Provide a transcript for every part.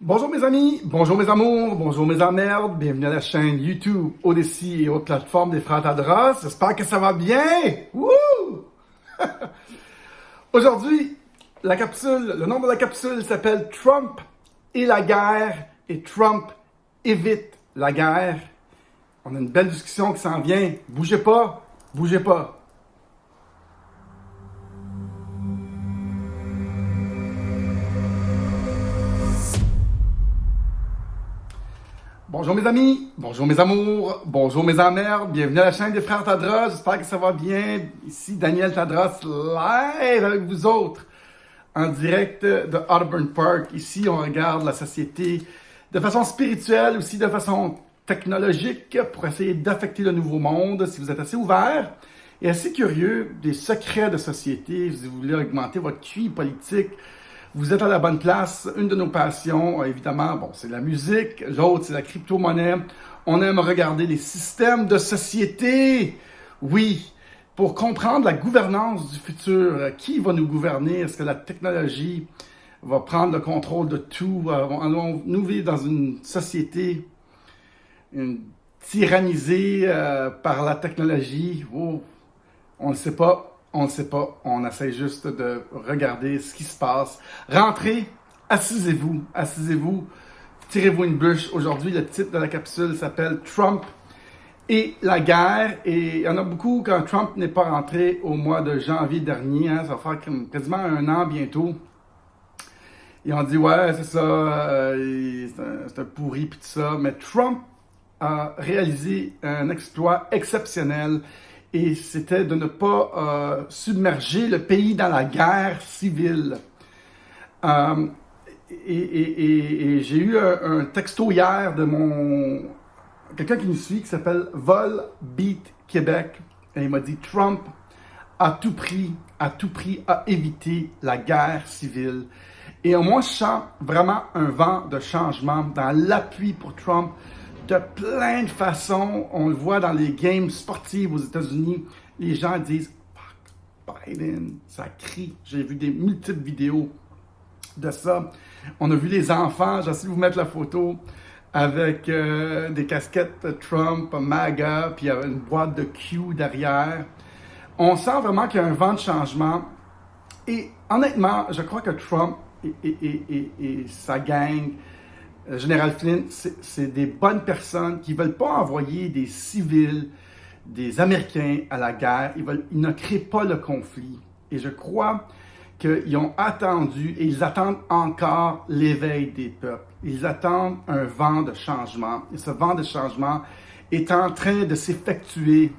Bonjour mes amis, bonjour mes amours, bonjour mes emmerdes, bienvenue à la chaîne YouTube, Odyssey et autres plateformes des Frères Tadros. J'espère que ça va bien! Wouh! Aujourd'hui, le nom de la capsule s'appelle Trump et la guerre et Trump évite la guerre. On a une belle discussion qui s'en vient. Bougez pas, bougez pas. Bonjour mes amis, bonjour mes amours, bonjour mes emmerdes, bienvenue à la chaîne des Frères Tadros, j'espère que ça va bien. Ici Daniel Tadros, live avec vous autres, en direct de Auburn Park. Ici, on regarde la société de façon spirituelle, aussi de façon technologique, pour essayer d'affecter le nouveau monde. Si vous êtes assez ouvert et assez curieux des secrets de société, si vous voulez augmenter votre QI politique, vous êtes à la bonne place. Une de nos passions, évidemment, c'est la musique. L'autre, c'est la crypto-monnaie. On aime regarder les systèmes de société. Oui, pour comprendre la gouvernance du futur. Qui va nous gouverner? Est-ce que la technologie va prendre le contrôle de tout? Allons-nous vivre dans une société tyrannisée par la technologie? Oh, on ne le sait pas. On ne sait pas, on essaie juste de regarder ce qui se passe. Rentrez, assisez-vous, tirez-vous une bûche. Aujourd'hui, le titre de la capsule s'appelle Trump et la guerre. Et il y en a beaucoup quand Trump n'est pas rentré au mois de janvier dernier. Ça va faire quasiment un an bientôt. Ils ont dit, ouais, c'est ça, c'est un pourri pis tout ça. Mais Trump a réalisé un exploit exceptionnel. Et c'était de ne pas submerger le pays dans la guerre civile. Et j'ai eu un texto hier de quelqu'un qui nous suit, qui s'appelle Volbeat Québec. Et il m'a dit, Trump, à tout prix, a évité la guerre civile. Et moi, je sens vraiment un vent de changement dans l'appui pour Trump. De plein de façons, on le voit dans les games sportives aux États-Unis, les gens disent « Fuck Biden », ça crie. J'ai vu des multiples vidéos de ça. On a vu les enfants, j'essaie de vous mettre la photo, avec des casquettes Trump, MAGA, puis il y avait une boîte de Q derrière. On sent vraiment qu'il y a un vent de changement. Et honnêtement, je crois que Trump et sa gang, Général Flynn, c'est des bonnes personnes qui ne veulent pas envoyer des civils, des Américains à la guerre. Ils ne créent pas le conflit. Et je crois qu'ils ont attendu et ils attendent encore l'éveil des peuples. Ils attendent un vent de changement. Et ce vent de changement est en train de s'effectuer.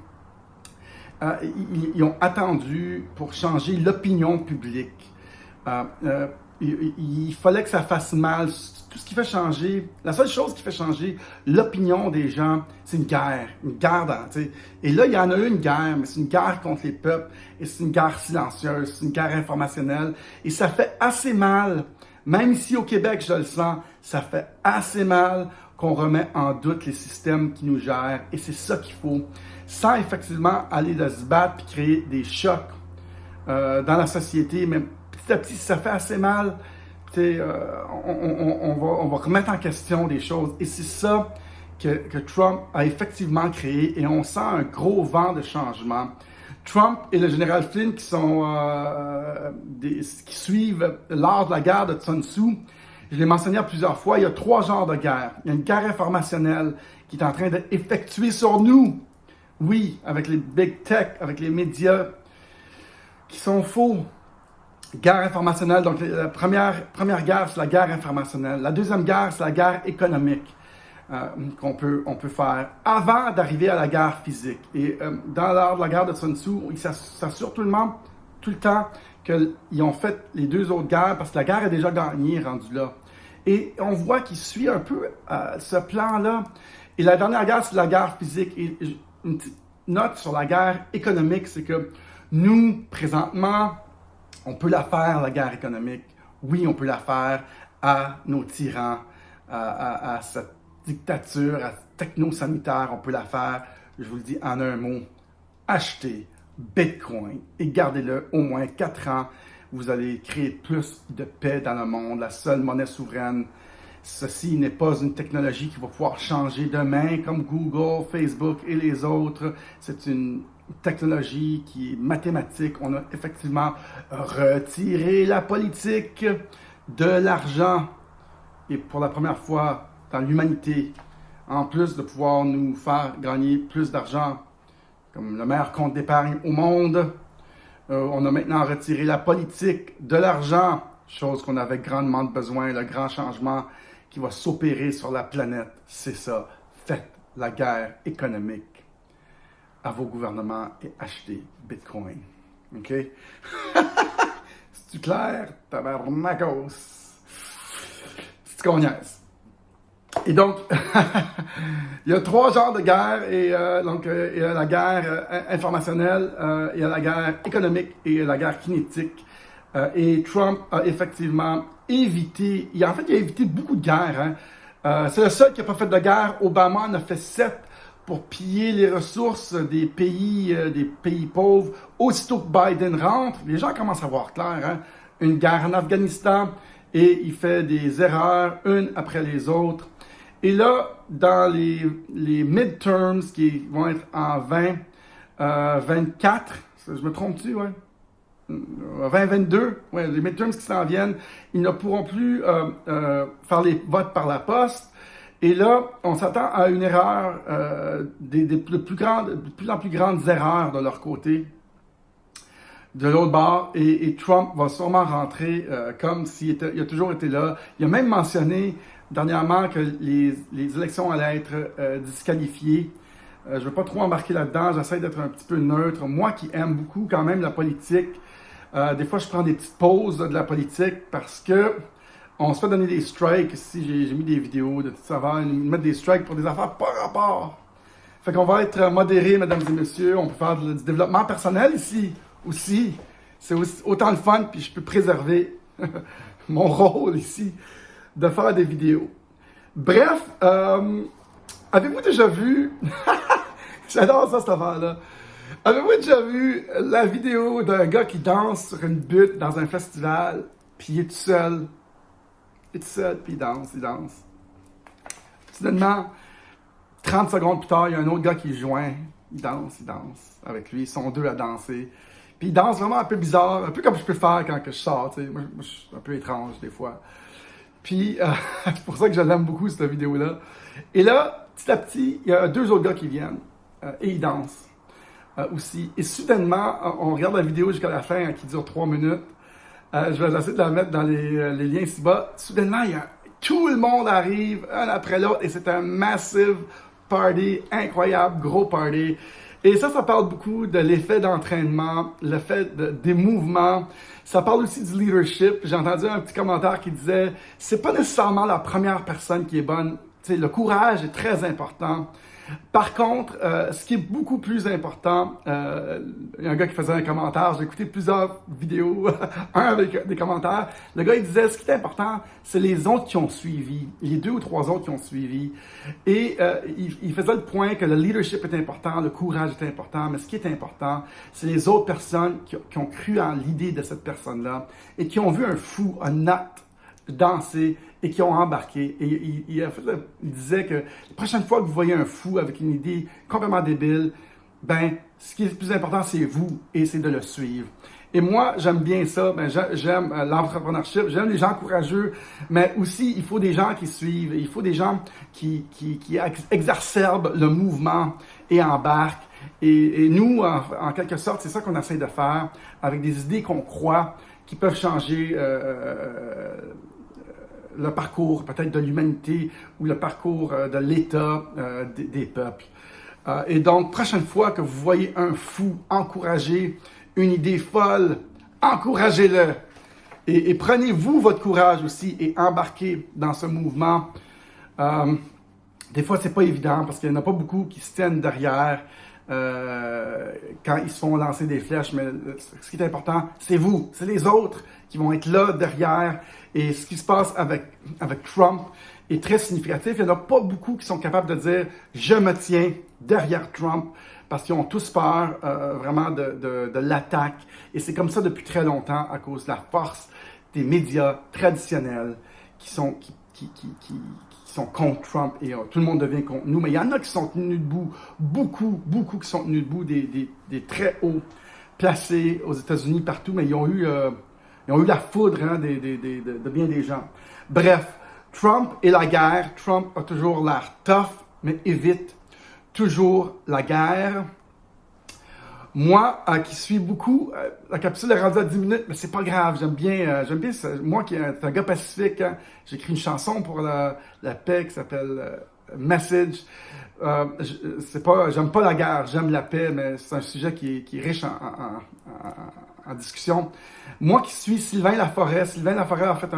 Ils ont attendu pour changer l'opinion publique. Il fallait que ça fasse mal. Tout ce qui fait changer, la seule chose qui fait changer l'opinion des gens, c'est une guerre et là, il y en a eu une guerre, mais c'est une guerre contre les peuples, et c'est une guerre silencieuse, c'est une guerre informationnelle, et ça fait assez mal, même ici au Québec, je le sens, ça fait assez mal qu'on remet en doute les systèmes qui nous gèrent, et c'est ça qu'il faut, sans effectivement aller de se battre et créer des chocs dans la société, mais petit à petit, si ça fait assez mal, on va remettre en question des choses. Et c'est ça que Trump a effectivement créé. Et on sent un gros vent de changement. Trump et le général Flynn, qui suivent l'art de la guerre de Sun Tzu, je l'ai mentionné plusieurs fois, il y a 3 genres de guerre. Il y a une guerre informationnelle qui est en train d'être effectuée sur nous. Oui, avec les big tech, avec les médias qui sont faux. Guerre informationnelle, donc la première guerre, c'est la guerre informationnelle. La deuxième guerre, c'est la guerre économique qu'on peut faire avant d'arriver à la guerre physique. Et dans l'art de la guerre de Sun Tzu, ils s'assurent tout le temps qu'ils ont fait les 2 autres guerres parce que la guerre est déjà gagnée, rendue là. Et on voit qu'il suit un peu ce plan-là. Et la dernière guerre, c'est la guerre physique. Et une petite note sur la guerre économique, c'est que nous, présentement, on peut la faire, la guerre économique. Oui, on peut la faire à nos tyrans, à cette dictature, à cette techno-sanitaire. On peut la faire, je vous le dis en un mot, achetez Bitcoin et gardez-le au moins 4 ans. Vous allez créer plus de paix dans le monde. La seule monnaie souveraine Ceci n'est pas une technologie qui va pouvoir changer demain comme Google, Facebook et les autres. C'est une technologie qui est mathématique. On a effectivement retiré la politique de l'argent. Et pour la première fois dans l'humanité, en plus de pouvoir nous faire gagner plus d'argent, comme le meilleur compte d'épargne au monde, on a maintenant retiré la politique de l'argent, chose qu'on avait grandement besoin, le grand changement qui va s'opérer sur la planète, c'est ça. Faites la guerre économique à vos gouvernements et achetez Bitcoin. OK? C'est-tu clair? Tabarnakos! C'est qu'on niaise. Et donc, il y a 3 genres de guerre. Et il y a la guerre informationnelle, il y a la guerre économique et il y a la guerre kinétique. Et Trump a effectivement évité, il a évité beaucoup de guerres. C'est le seul qui n'a pas fait de guerre. Obama en a fait 7 pour piller les ressources des pays pauvres. Aussitôt que Biden rentre, les gens commencent à voir clair. Une guerre en Afghanistan et il fait des erreurs, une après les autres. Et là, dans les midterms qui vont être en 2024, je me trompe-tu, ouais? 2022, ouais, les midterms qui s'en viennent, ils ne pourront plus faire les votes par la poste. Et là, on s'attend à une erreur, de plus en plus grandes erreurs de leur côté, de l'autre bord. Et Trump va sûrement rentrer comme s'il a toujours été là. Il a même mentionné dernièrement que les élections allaient être disqualifiées. Je ne veux pas trop embarquer là-dedans, j'essaie d'être un petit peu neutre. Moi qui aime beaucoup quand même la politique, des fois je prends des petites pauses de la politique parce que on se fait donner des strikes. Ici, j'ai mis des vidéos de tout ça, ils nous mettent des strikes pour des affaires par rapport. Fait qu'on va être modéré, mesdames et messieurs. On peut faire du développement personnel ici aussi. C'est autant le fun, puis je peux préserver mon rôle ici de faire des vidéos. Bref, avez-vous déjà vu... J'adore ça, cette affaire-là. Avez-vous déjà vu la vidéo d'un gars qui danse sur une butte dans un festival, puis il est tout seul? Il est tout seul, puis il danse. Soudainement, 30 secondes plus tard, il y a un autre gars qui le joint. Il danse avec lui. Ils sont 2 à danser. Puis il danse vraiment un peu bizarre, un peu comme je peux faire quand je sors. Tu sais. Moi, je suis un peu étrange des fois. Puis, c'est pour ça que je l'aime beaucoup, cette vidéo-là. Et là, petit à petit, il y a 2 autres gars qui viennent et ils dansent aussi. Et soudainement, on regarde la vidéo jusqu'à la fin qui dure 3 minutes. Je vais essayer de la mettre dans les liens ci-bas. Soudainement, tout le monde arrive, un après l'autre, et c'est un massive party, incroyable, gros party. Et ça parle beaucoup de l'effet d'entraînement, des mouvements. Ça parle aussi du leadership. J'ai entendu un petit commentaire qui disait « c'est pas nécessairement la première personne qui est bonne. » Tu sais, le courage est très important. Par contre, ce qui est beaucoup plus important, il y a un gars qui faisait un commentaire, j'ai écouté plusieurs vidéos, un avec des commentaires, le gars il disait, ce qui est important, c'est les autres qui ont suivi, les 2 ou 3 autres qui ont suivi, et il faisait le point que le leadership est important, le courage est important, mais ce qui est important, c'est les autres personnes qui ont cru en l'idée de cette personne-là, et qui ont vu un fou, un nat, danser, et qui ont embarqué. Et il disait que la prochaine fois que vous voyez un fou avec une idée complètement débile, ben, ce qui est le plus important, c'est vous, et c'est de le suivre. Et moi, j'aime bien ça, j'aime l'entrepreneurship, j'aime les gens courageux, mais aussi, il faut des gens qui suivent, il faut des gens qui exacerbent le mouvement et embarquent. Et nous, en quelque sorte, c'est ça qu'on essaie de faire, avec des idées qu'on croit, qui peuvent changer le parcours peut-être de l'humanité ou le parcours de l'État des peuples. Et donc, prochaine fois que vous voyez un fou encourager une idée folle, encouragez-le. Et prenez-vous votre courage aussi et embarquez dans ce mouvement. Des fois, c'est pas évident parce qu'il n'y en a pas beaucoup qui se tiennent derrière quand ils se font lancer des flèches. Mais ce qui est important, c'est vous, c'est les autres qui vont être là derrière. Et ce qui se passe avec Trump est très significatif. Il n'y en a pas beaucoup qui sont capables de dire « je me tiens derrière Trump » parce qu'ils ont tous peur vraiment de l'attaque. Et c'est comme ça depuis très longtemps à cause de la force des médias traditionnels qui qui sont contre Trump et tout le monde devient contre nous. Mais il y en a qui sont tenus debout, beaucoup qui sont tenus debout, des très hauts placés aux États-Unis, partout, mais ils ont eu la foudre de bien des gens. Bref, Trump et la guerre. Trump a toujours l'air tough, mais évite toujours la guerre. Moi, qui suis beaucoup, la capsule est rendue à 10 minutes, mais c'est pas grave, j'aime bien ça. Moi qui est un gars pacifique, hein, j'ai écrit une chanson pour la paix qui s'appelle Message. J'aime pas la guerre, j'aime la paix, mais c'est un sujet qui est riche en discussion. Moi qui suis Sylvain Laforêt a fait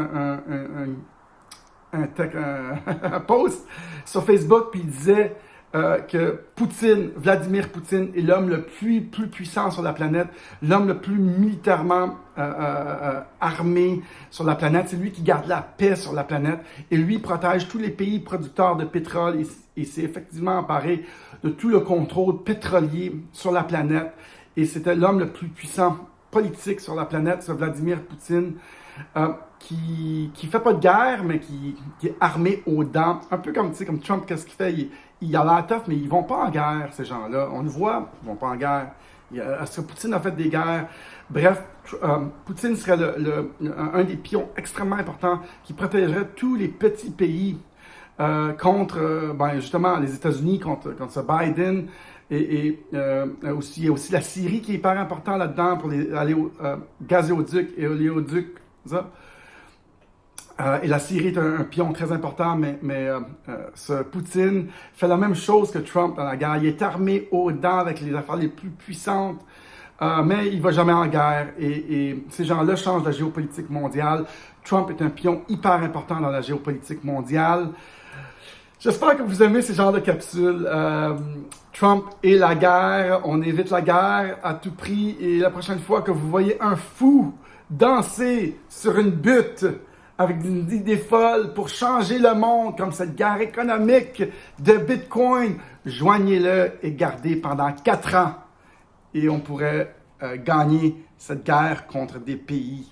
un post sur Facebook, puis il disait que Vladimir Poutine est l'homme le plus puissant sur la planète, l'homme le plus militairement armé sur la planète. C'est lui qui garde la paix sur la planète et lui protège tous les pays producteurs de pétrole et s'est effectivement emparé de tout le contrôle pétrolier sur la planète. Et c'était l'homme le plus puissant politique sur la planète, ce Vladimir Poutine, qui fait pas de guerre, mais qui est armé aux dents. Un peu comme Trump, qu'est-ce qu'il fait? Il a l'air tough, mais ils vont pas en guerre, ces gens-là. On le voit, ils vont pas en guerre. Est-ce que Poutine a fait des guerres? Bref, Poutine serait un des pions extrêmement importants qui protégerait tous les petits pays contre, justement, les États-Unis, contre ce Biden. Et il y a aussi la Syrie qui est hyper important là-dedans pour les gazéoducs et oléoducs. Et la Syrie est un pion très important, mais ce Poutine fait la même chose que Trump dans la guerre. Il est armé aux dents avec les affaires les plus puissantes, mais il ne va jamais en guerre. Et ces gens-là changent la géopolitique mondiale. Trump est un pion hyper important dans la géopolitique mondiale. J'espère que vous aimez ces genres de capsules. Trump et la guerre, on évite la guerre à tout prix. Et la prochaine fois que vous voyez un fou danser sur une butte avec des idées folles pour changer le monde, comme cette guerre économique de Bitcoin, joignez-le et gardez pendant 4 ans. Et on pourrait gagner cette guerre contre des pays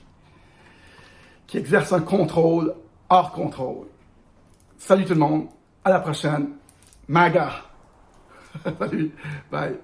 qui exercent un contrôle hors contrôle. Salut tout le monde, à la prochaine. MAGA. Salut, bye.